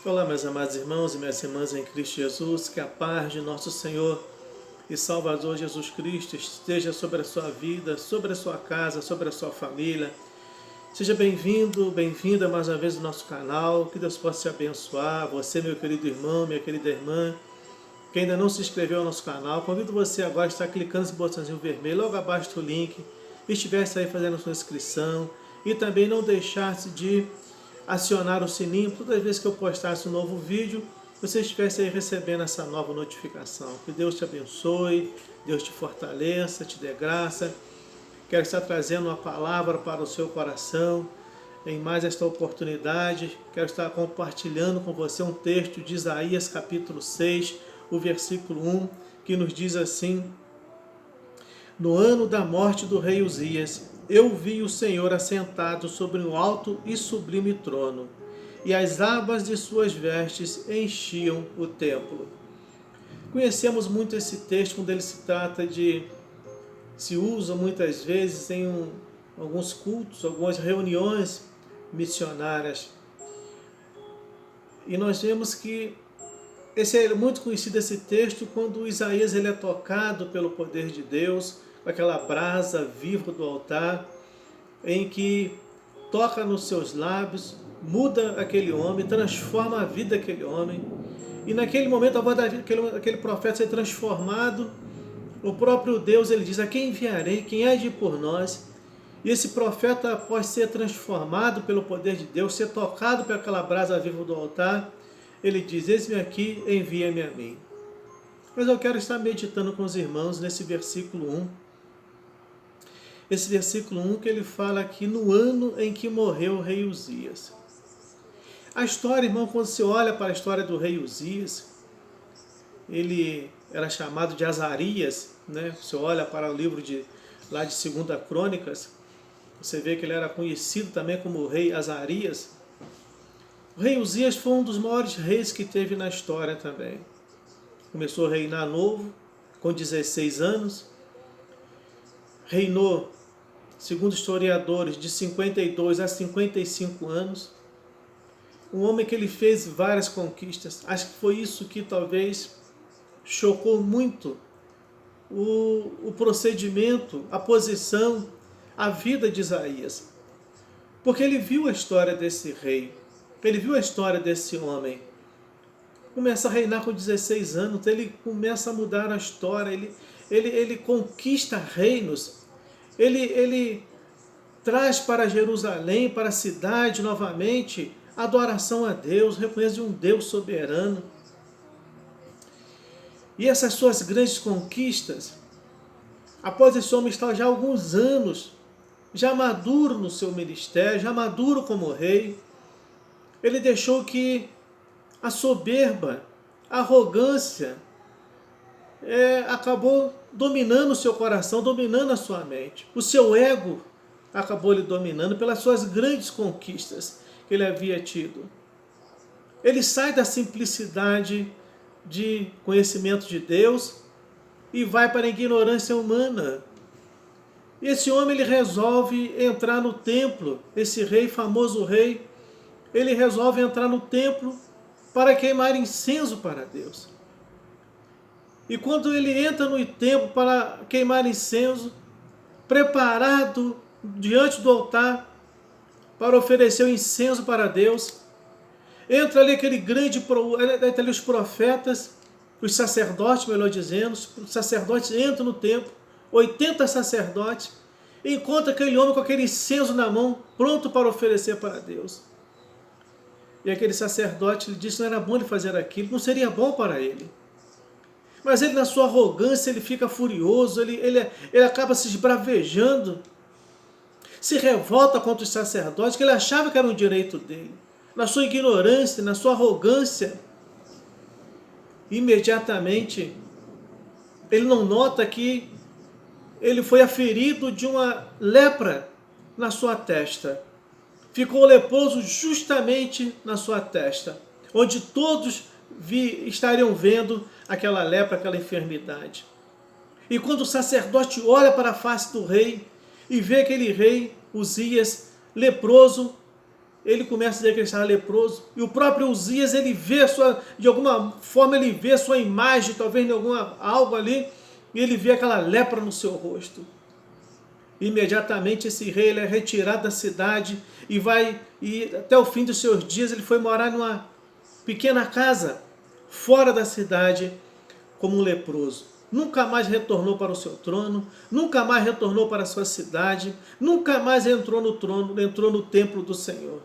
Olá, meus amados irmãos e minhas irmãs em Cristo Jesus, que a paz de nosso Senhor e Salvador Jesus Cristo esteja sobre a sua vida, sobre a sua casa, sobre a sua família. Seja bem-vindo, bem-vinda mais uma vez ao nosso canal, que Deus possa te abençoar, você, meu querido irmão, minha querida irmã, que ainda não se inscreveu ao nosso canal, convido você agora a estar clicando nesse botãozinho vermelho, logo abaixo do link, e estivesse aí fazendo a sua inscrição, e também não deixasse de acionar o sininho todas as vezes que eu postasse um novo vídeo, você estivesse aí recebendo essa nova notificação. Que Deus te abençoe, Deus te fortaleça, te dê graça. Quero estar trazendo uma palavra para o seu coração em mais esta oportunidade. Quero estar compartilhando com você um texto de Isaías capítulo 6, o versículo 1, que nos diz assim: No ano da morte do rei Uzias, eu vi o Senhor assentado sobre um alto e sublime trono, e as abas de suas vestes enchiam o templo. Conhecemos muito esse texto quando ele se usa muitas vezes em alguns cultos, algumas reuniões missionárias. E nós vemos que é muito conhecido esse texto quando Isaías ele é tocado pelo poder de Deus, com aquela brasa viva do altar, em que toca nos seus lábios, muda aquele homem, transforma a vida daquele homem. E naquele momento, a voz daquele profeta ser transformado, o próprio Deus ele diz: a quem enviarei? Quem há de ir por nós? E esse profeta, após ser transformado pelo poder de Deus, ser tocado por aquela brasa viva do altar, ele diz: eis-me aqui, envia-me a mim. Mas eu quero estar meditando com os irmãos nesse versículo 1. Esse versículo 1 que ele fala aqui no ano em que morreu o rei Uzias. A história, irmão, quando você olha para a história do rei Uzias, ele era chamado de Azarias, né? Você olha para o livro de 2 Crônicas, você vê que ele era conhecido também como o rei Azarias. O rei Uzias foi um dos maiores reis que teve na história também. Começou a reinar novo, com 16 anos. Reinou, segundo historiadores, de 52 a 55 anos. Um homem que ele fez várias conquistas. Acho que foi isso que talvez chocou muito o procedimento, a posição, a vida de Isaías. Porque ele viu a história desse rei. Ele viu a história desse homem. Começa a reinar com 16 anos, ele começa a mudar a história, ele conquista reinos, ele traz para Jerusalém, para a cidade novamente, adoração a Deus, reconhece um Deus soberano. E essas suas grandes conquistas, após esse homem estar já há alguns anos, já maduro no seu ministério, já maduro como rei, ele deixou que a soberba, a arrogância, acabou dominando o seu coração, dominando a sua mente. O seu ego acabou lhe dominando pelas suas grandes conquistas que ele havia tido. Ele sai da simplicidade de conhecimento de Deus e vai para a ignorância humana. E esse homem ele resolve entrar no templo, esse rei, famoso rei, ele resolve entrar no templo para queimar incenso para Deus. E quando ele entra no templo para queimar incenso, preparado diante do altar para oferecer o incenso para Deus, entra ali entra ali os profetas, os sacerdotes, melhor dizendo, os sacerdotes entram no templo, 80 sacerdotes, e encontra aquele homem com aquele incenso na mão, pronto para oferecer para Deus. E aquele sacerdote lhe disse que não era bom ele fazer aquilo, não seria bom para ele. Mas ele, na sua arrogância, ele fica furioso, ele acaba se esbravejando, se revolta contra os sacerdotes, que ele achava que era um direito dele. Na sua ignorância, na sua arrogância, imediatamente, ele não nota que ele foi aferido de uma lepra na sua testa. Ficou leproso justamente na sua testa, onde todos estariam vendo aquela lepra, aquela enfermidade. E quando o sacerdote olha para a face do rei e vê aquele rei, Uzias, leproso, ele começa a dizer que ele estava leproso. E o próprio Uzias, ele vê de alguma forma, ele vê sua imagem, talvez em algo ali, e ele vê aquela lepra no seu rosto. Imediatamente esse rei ele é retirado da cidade e até o fim dos seus dias ele foi morar numa pequena casa fora da cidade como um leproso. Nunca mais retornou para o seu trono, nunca mais retornou para a sua cidade, nunca mais entrou no trono, entrou no templo do Senhor.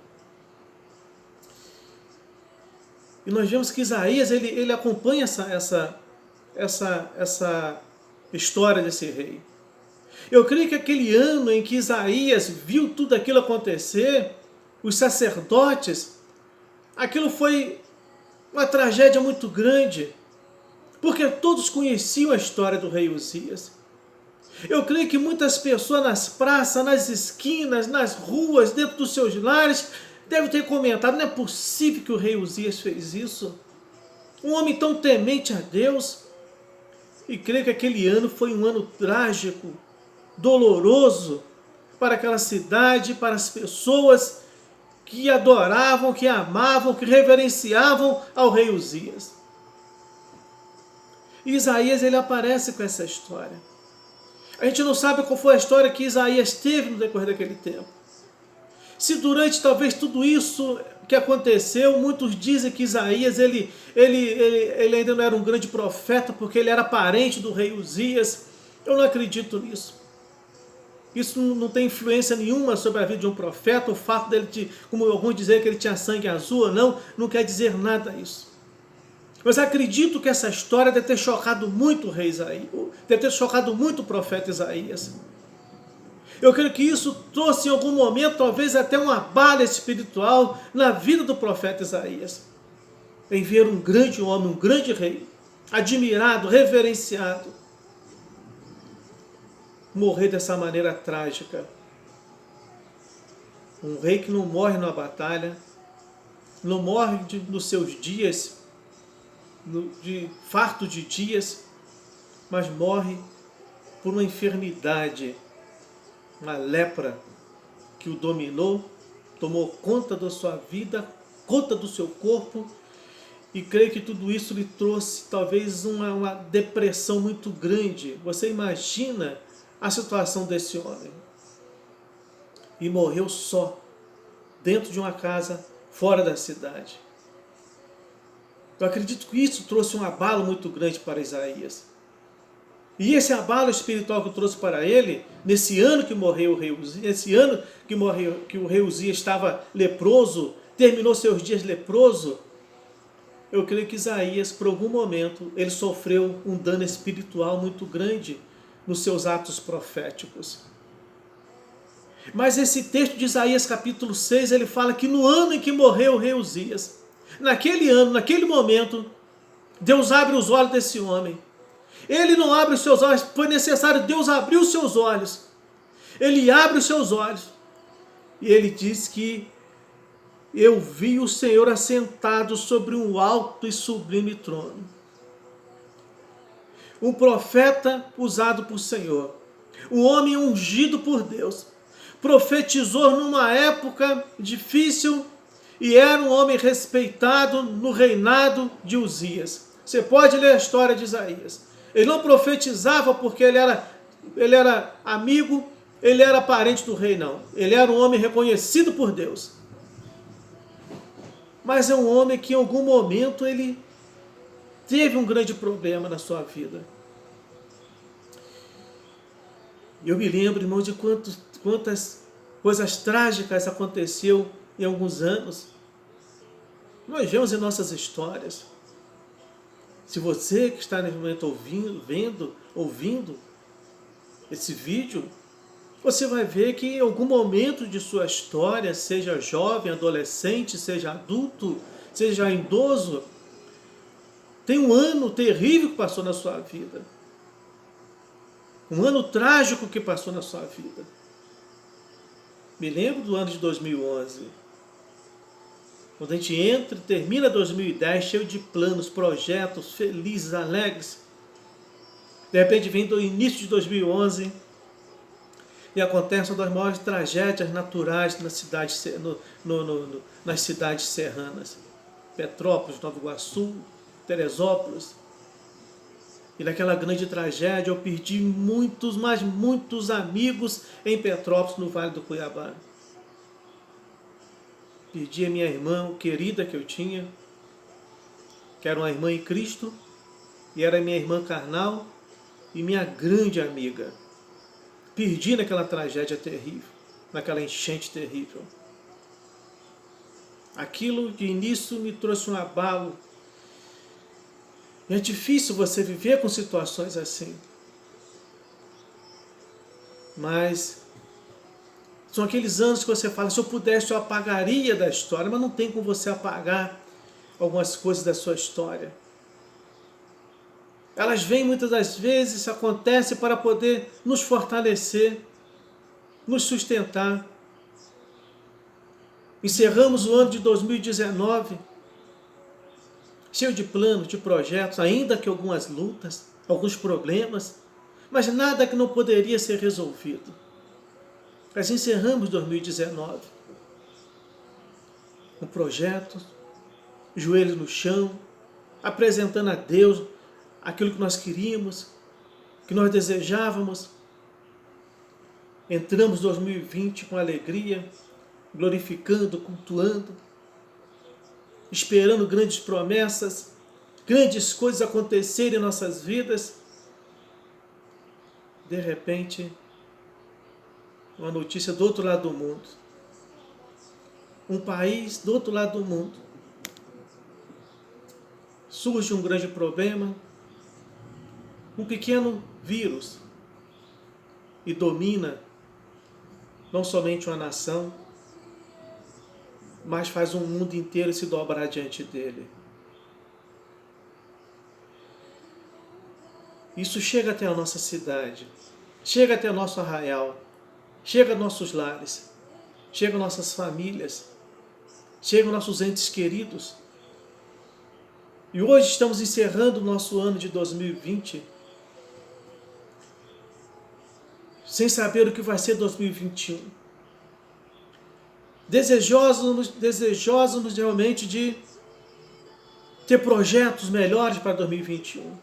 E nós vemos que Isaías ele acompanha essa história desse rei. Eu creio que aquele ano em que Isaías viu tudo aquilo acontecer, os sacerdotes, aquilo foi uma tragédia muito grande, porque todos conheciam a história do rei Uzias. Eu creio que muitas pessoas nas praças, nas esquinas, nas ruas, dentro dos seus lares, devem ter comentado: não é possível que o rei Uzias fez isso. Um homem tão temente a Deus. E creio que aquele ano foi um ano trágico, doloroso para aquela cidade, para as pessoas que adoravam, que amavam, que reverenciavam ao rei Uzias. E Isaías ele aparece com essa história. A gente não sabe qual foi a história que Isaías teve no decorrer daquele tempo. Se durante talvez tudo isso que aconteceu, muitos dizem que Isaías ele ainda não era um grande profeta porque ele era parente do rei Uzias. Eu não acredito nisso. Isso não tem influência nenhuma sobre a vida de um profeta. O fato dele, como alguns dizem que ele tinha sangue azul ou não quer dizer nada isso. Mas acredito que essa história deve ter chocado muito o rei Isaías, deve ter chocado muito o profeta Isaías. Eu creio que isso trouxe em algum momento, talvez até uma abalo espiritual na vida do profeta Isaías. Em ver um grande homem, um grande rei, admirado, reverenciado, morrer dessa maneira trágica. Um rei que não morre numa batalha, não morre nos seus dias, farto de dias, mas morre por uma enfermidade, uma lepra que o dominou, tomou conta da sua vida, conta do seu corpo, e creio que tudo isso lhe trouxe talvez uma depressão muito grande. Você imagina a situação desse homem. E morreu só, dentro de uma casa, fora da cidade. Eu acredito que isso trouxe um abalo muito grande para Isaías. E esse abalo espiritual que trouxe para ele, nesse ano que morreu o rei Uzias, nesse ano que o rei Uzias estava leproso, terminou seus dias leproso, eu creio que Isaías, por algum momento, ele sofreu um dano espiritual muito grande nos seus atos proféticos. Mas esse texto de Isaías capítulo 6, ele fala que no ano em que morreu o rei Uzias, naquele ano, naquele momento, Deus abre os olhos desse homem. Ele não abre os seus olhos, foi necessário Deus abrir os seus olhos. Ele abre os seus olhos. E ele diz que eu vi o Senhor assentado sobre um alto e sublime trono. Um profeta usado por Senhor. Um homem ungido por Deus. Profetizou numa época difícil e era um homem respeitado no reinado de Uzias. Você pode ler a história de Isaías. Ele não profetizava porque ele era amigo, ele era parente do rei, não. Ele era um homem reconhecido por Deus. Mas é um homem que em algum momento ele teve um grande problema na sua vida. Eu me lembro, irmão, de quantas coisas trágicas aconteceu em alguns anos. Nós vemos em nossas histórias. Se você que está nesse momento ouvindo esse vídeo, você vai ver que em algum momento de sua história, seja jovem, adolescente, seja adulto, seja idoso, tem um ano terrível que passou na sua vida. Um ano trágico que passou na sua vida. Me lembro do ano de 2011. Quando a gente entra e termina 2010 cheio de planos, projetos, felizes, alegres. De repente vem do início de 2011, e acontecem uma das maiores tragédias naturais nas cidades serranas. Petrópolis, Nova Iguaçu, Teresópolis. E naquela grande tragédia eu perdi muitos, mas muitos amigos em Petrópolis, no Vale do Cuiabá. Perdi a minha irmã querida que eu tinha, que era uma irmã em Cristo, e era minha irmã carnal e minha grande amiga. Perdi naquela tragédia terrível, naquela enchente terrível. Aquilo de início me trouxe um abalo. É difícil você viver com situações assim. Mas são aqueles anos que você fala, se eu pudesse eu apagaria da história, mas não tem como você apagar algumas coisas da sua história. Elas vêm muitas das vezes, acontecem para poder nos fortalecer, nos sustentar. Encerramos o ano de 2019, cheio de planos, de projetos, ainda que algumas lutas, alguns problemas, mas nada que não poderia ser resolvido. Mas encerramos 2019 com projetos, joelhos no chão, apresentando a Deus aquilo que nós queríamos, que nós desejávamos. Entramos 2020 com alegria, glorificando, cultuando, esperando grandes promessas, grandes coisas acontecerem em nossas vidas. De repente, uma notícia do outro lado do mundo. Um país do outro lado do mundo. Surge um grande problema, um pequeno vírus, e domina não somente uma nação, mas faz um mundo inteiro se dobrar diante dele. Isso chega até a nossa cidade, chega até o nosso arraial, chega aos nossos lares, chega às nossas famílias, chega aos nossos entes queridos. E hoje estamos encerrando o nosso ano de 2020, sem saber o que vai ser 2021. Desejosos realmente de ter projetos melhores para 2021.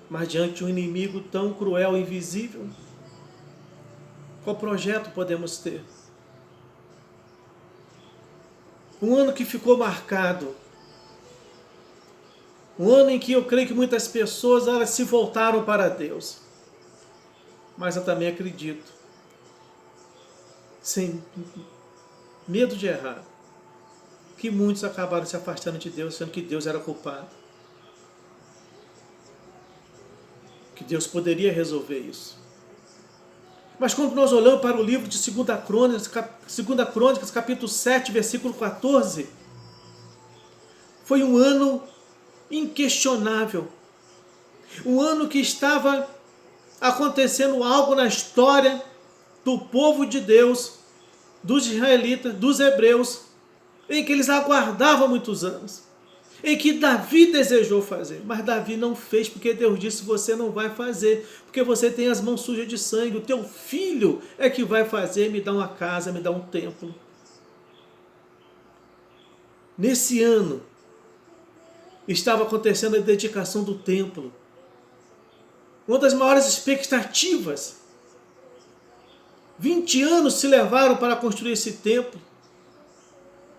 Mas diante de um inimigo tão cruel e invisível, qual projeto podemos ter? Um ano que ficou marcado. Um ano em que eu creio que muitas pessoas elas se voltaram para Deus. Mas eu também acredito, sem medo de errar, que muitos acabaram se afastando de Deus, sendo que Deus era culpado. Que Deus poderia resolver isso. Mas quando nós olhamos para o livro de 2 Crônicas, capítulo 7, versículo 14, foi um ano inquestionável. Um ano que estava acontecendo algo na história do povo de Deus, dos israelitas, dos hebreus, em que eles aguardavam muitos anos, em que Davi desejou fazer, mas Davi não fez, porque Deus disse, você não vai fazer, porque você tem as mãos sujas de sangue, o teu filho é que vai fazer, me dá uma casa, me dá um templo. Nesse ano, estava acontecendo a dedicação do templo, uma das maiores expectativas. 20 anos se levaram para construir esse templo,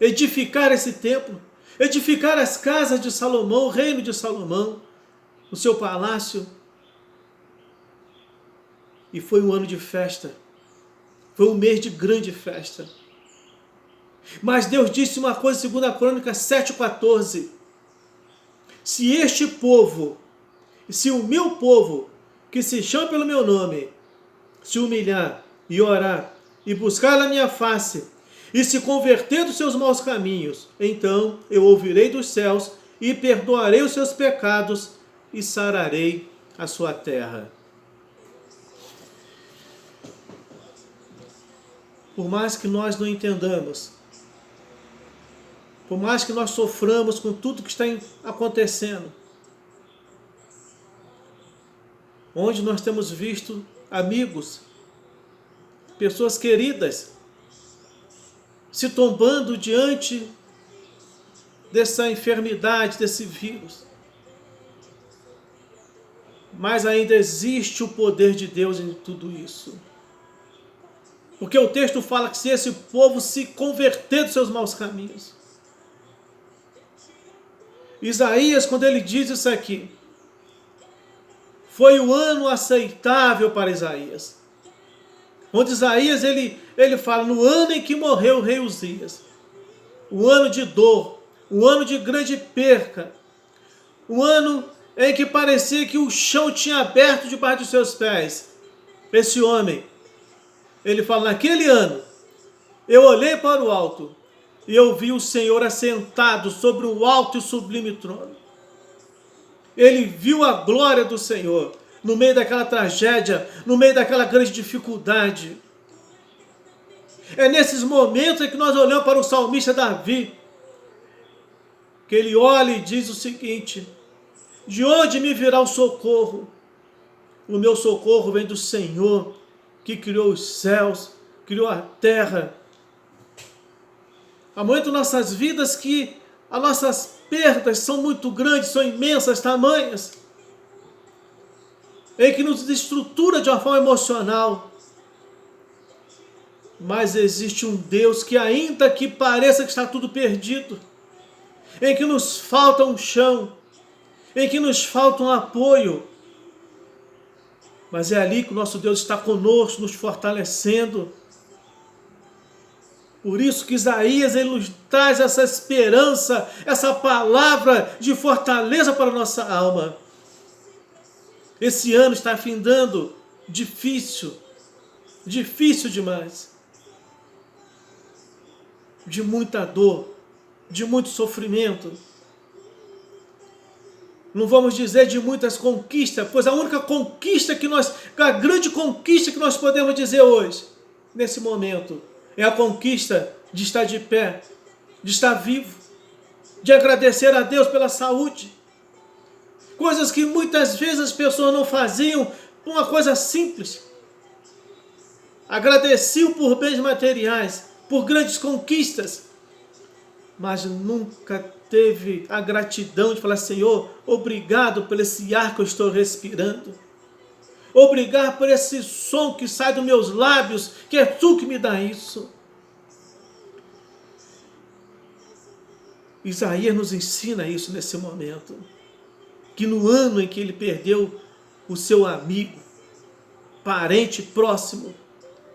edificar esse templo, edificar as casas de Salomão, o reino de Salomão, o seu palácio. E foi um ano de festa, foi um mês de grande festa. Mas Deus disse uma coisa em 2 Crônicas 7,14. Se este povo, se o meu povo, que se chama pelo meu nome, se humilhar e orar e buscar a minha face e se converter dos seus maus caminhos, então eu ouvirei dos céus e perdoarei os seus pecados e sararei a sua terra. Por mais que nós não entendamos, por mais que nós soframos com tudo que está acontecendo, onde nós temos visto amigos, pessoas queridas, se tombando diante dessa enfermidade, desse vírus. Mas ainda existe o poder de Deus em tudo isso. Porque o texto fala que se esse povo se converter dos seus maus caminhos. Isaías, quando ele diz isso aqui, foi o ano aceitável para Isaías. Onde Isaías ele fala no ano em que morreu o rei Uzias. O ano de dor, o ano de grande perca, o ano em que parecia que o chão tinha aberto debaixo dos seus pés. Esse homem, ele fala, naquele ano, eu olhei para o alto e eu vi o Senhor assentado sobre um alto e sublime trono. Ele viu a glória do Senhor no meio daquela tragédia, no meio daquela grande dificuldade. É nesses momentos em que nós olhamos para o salmista Davi, que ele olha e diz o seguinte, de onde me virá o socorro? O meu socorro vem do Senhor, que criou os céus, criou a terra. Há momentos em nossas vidas que as nossas perdas são muito grandes, são imensas, tamanhas, em que nos desestrutura de uma forma emocional. Mas existe um Deus que, ainda que pareça que está tudo perdido, em que nos falta um chão, em que nos falta um apoio, mas é ali que o nosso Deus está conosco, nos fortalecendo. Por isso que Isaías ele nos traz essa esperança, essa palavra de fortaleza para a nossa alma. Esse ano está findando difícil demais. De muita dor, de muito sofrimento. Não vamos dizer de muitas conquistas, pois a única conquista a grande conquista que nós podemos dizer hoje, nesse momento, é a conquista de estar de pé, de estar vivo, de agradecer a Deus pela saúde. Coisas que muitas vezes as pessoas não faziam, uma coisa simples. Agradeciam por bens materiais, por grandes conquistas, mas nunca teve a gratidão de falar, Senhor, obrigado por esse ar que eu estou respirando. Obrigado por esse som que sai dos meus lábios, que é tu que me dá isso. Isaías nos ensina isso nesse momento. Que no ano em que ele perdeu o seu amigo, parente próximo,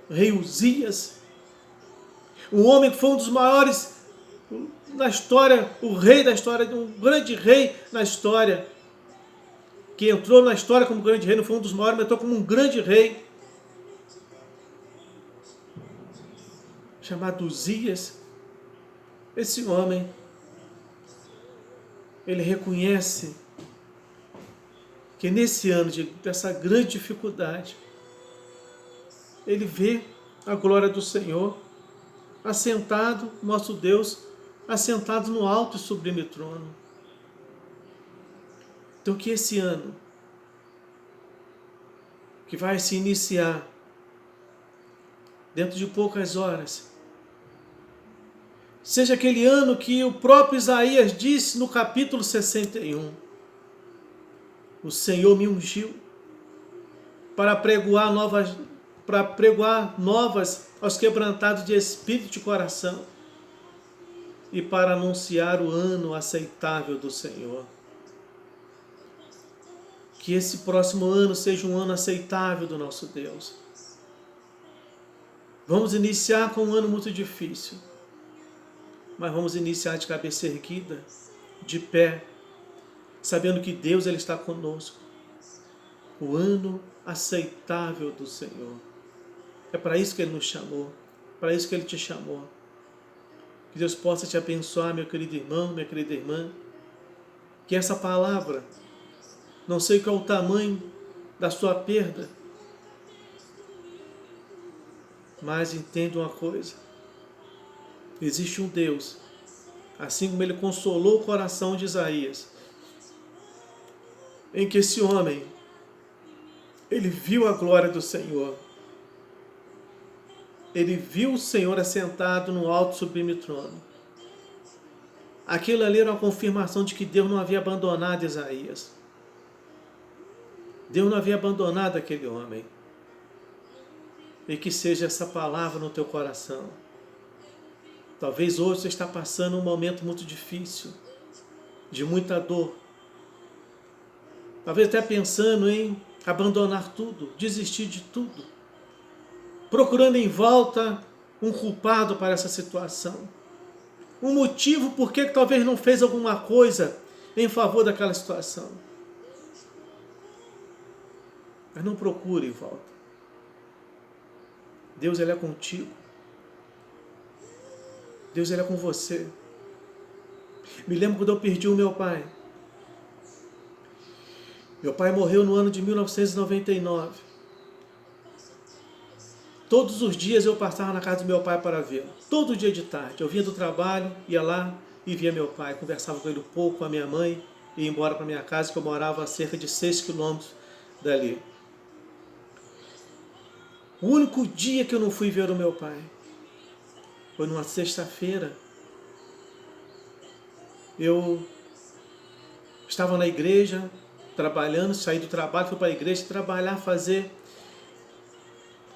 rei Uzias, um homem que foi um dos maiores na história, o rei da história, um grande rei na história, que entrou na história como grande rei, não foi um dos maiores, mas entrou como um grande rei, chamado Uzias. Esse homem, ele reconhece que nesse ano dessa grande dificuldade, ele vê a glória do Senhor, assentado, nosso Deus, assentado no alto e sublime trono. Então que esse ano, que vai se iniciar dentro de poucas horas, seja aquele ano que o próprio Isaías disse no capítulo 61, o Senhor me ungiu para pregoar novas aos quebrantados de espírito e de coração e para anunciar o ano aceitável do Senhor. Que esse próximo ano seja um ano aceitável do nosso Deus. Vamos iniciar com um ano muito difícil, mas vamos iniciar de cabeça erguida, de pé, sabendo que Deus ele está conosco. O ano aceitável do Senhor. É para isso que Ele nos chamou, para isso que Ele te chamou. Que Deus possa te abençoar, meu querido irmão, minha querida irmã. Que essa palavra, não sei qual é o tamanho da sua perda, mas entenda uma coisa. Existe um Deus, assim como Ele consolou o coração de Isaías, em que esse homem ele viu a glória do Senhor. Ele viu o Senhor assentado no alto e sublime trono. Aquilo ali era uma confirmação de que Deus não havia abandonado Isaías. Deus não havia abandonado aquele homem. E que seja essa palavra no teu coração. Talvez hoje você está passando um momento muito difícil, de muita dor. Talvez até pensando em abandonar tudo, desistir de tudo. Procurando em volta um culpado para essa situação. Um motivo por que talvez não fez alguma coisa em favor daquela situação. Mas não procure em volta. Deus, Ele é contigo. Deus, Ele é com você. Me lembro quando eu perdi o meu pai. Meu pai morreu no ano de 1999. Todos os dias eu passava na casa do meu pai para vê-lo. Todo dia de tarde. Eu vinha do trabalho, ia lá e via meu pai. Conversava com ele um pouco, com a minha mãe, e ia embora para minha casa, que eu morava a cerca de 6 quilômetros dali. O único dia que eu não fui ver o meu pai foi numa sexta-feira. Eu estava na igreja, trabalhando, saí do trabalho, fui para a igreja trabalhar, fazer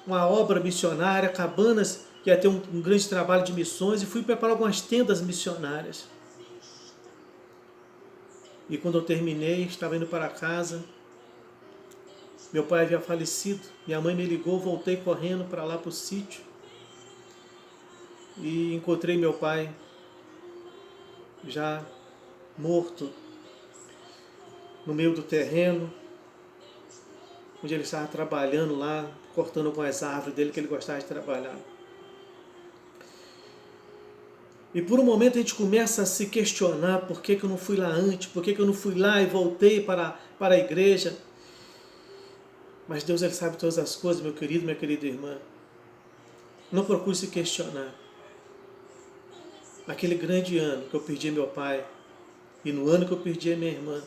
uma obra missionária, cabanas, que ia ter um grande trabalho de missões, e fui preparar algumas tendas missionárias. E quando eu terminei, estava indo para casa, meu pai havia falecido, minha mãe me ligou, voltei correndo para lá para o sítio, e encontrei meu pai já morto no meio do terreno, onde ele estava trabalhando lá, cortando algumas árvores dele que ele gostava de trabalhar. E por um momento a gente começa a se questionar: por que eu não fui lá antes? Por que eu não fui lá e voltei para a igreja? Mas Deus, Ele sabe todas as coisas, meu querido, minha querida irmã. Não procure se questionar. Naquele grande ano que eu perdi meu pai, e no ano que eu perdi a minha irmã,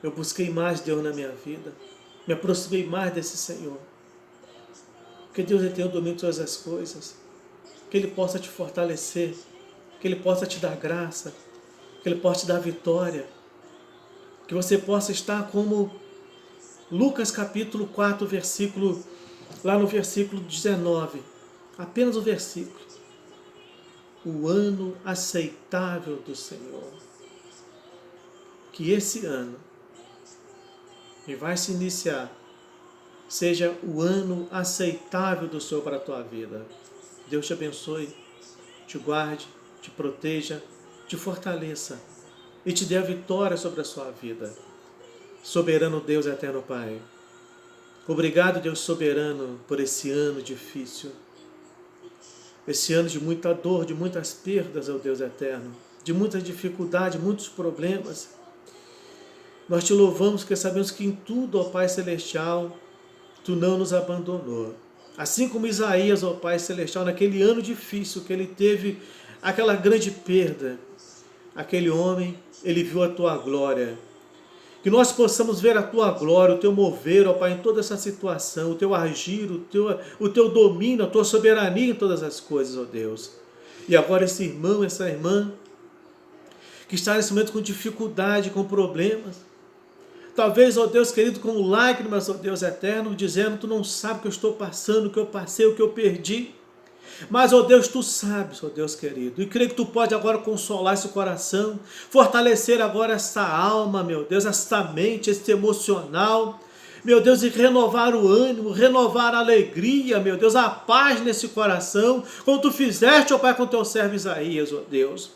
eu busquei mais Deus na minha vida, me aproximei mais desse Senhor. Que Deus, Ele tenha o domínio de todas as coisas, que Ele possa te fortalecer, que Ele possa te dar graça, que Ele possa te dar vitória, que você possa estar como Lucas capítulo 4, versículo, lá no versículo 19, apenas o versículo. O ano aceitável do Senhor. Que esse ano, que vai se iniciar, seja o ano aceitável do Senhor para a tua vida. Deus te abençoe, te guarde, te proteja, te fortaleça e te dê a vitória sobre a sua vida. Soberano Deus, eterno Pai, obrigado, Deus soberano, por esse ano difícil. Esse ano de muita dor, de muitas perdas, ó Deus eterno, de muitas dificuldades, muitos problemas. Nós te louvamos porque sabemos que em tudo, ó Pai Celestial, Tu não nos abandonou. Assim como Isaías, ó Pai Celestial, naquele ano difícil que ele teve aquela grande perda, aquele homem, ele viu a Tua glória. Que nós possamos ver a Tua glória, o Teu mover, ó Pai, em toda essa situação, o Teu agir, o teu domínio, a Tua soberania em todas as coisas, ó Deus. E agora esse irmão, essa irmã, que está nesse momento com dificuldade, com problemas, talvez, ó Deus querido, com lágrimas, ó Deus eterno, dizendo: Tu não sabe o que eu estou passando, o que eu passei, o que eu perdi. Mas, ó Deus, Tu sabes, ó Deus querido, e creio que Tu pode agora consolar esse coração, fortalecer agora essa alma, meu Deus, essa mente, esse emocional, meu Deus, e renovar o ânimo, renovar a alegria, meu Deus, a paz nesse coração, como Tu fizeste, ó Pai, com Teu servo Isaías, ó Deus.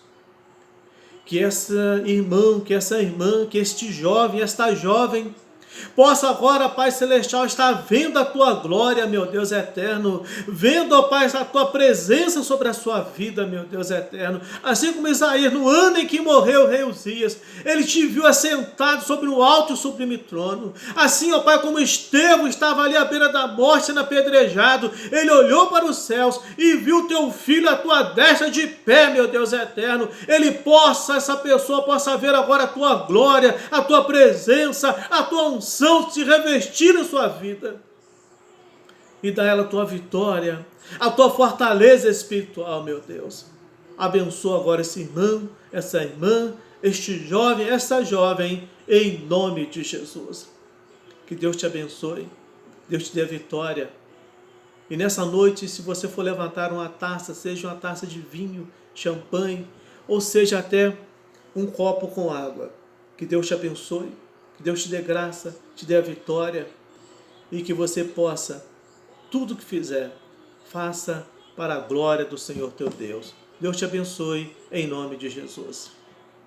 Que essa irmã, que este jovem, esta jovem, possa agora, Pai Celestial, estar vendo a Tua glória, meu Deus eterno, vendo, ó Pai, a Tua presença sobre a sua vida, meu Deus eterno, assim como Isaías, no ano em que morreu o rei Uzias, ele te viu assentado sobre o alto e sublime trono, assim, ó Pai, como Estevão estava ali à beira da morte, sendo apedrejado, ele olhou para os céus e viu Teu filho à Tua destra de pé, meu Deus eterno, essa pessoa possa ver agora a Tua glória, a Tua presença, a Tua unção, unção se revestir na sua vida. E dá ela a tua vitória, a tua fortaleza espiritual, meu Deus. Abençoa agora esse irmão, essa irmã, este jovem, essa jovem, em nome de Jesus. Que Deus te abençoe, Deus te dê a vitória. E nessa noite, se você for levantar uma taça, seja uma taça de vinho, champanhe, ou seja até um copo com água, que Deus te abençoe, que Deus te dê graça, te dê a vitória, e que você possa, tudo que fizer, faça para a glória do Senhor teu Deus. Deus te abençoe, em nome de Jesus.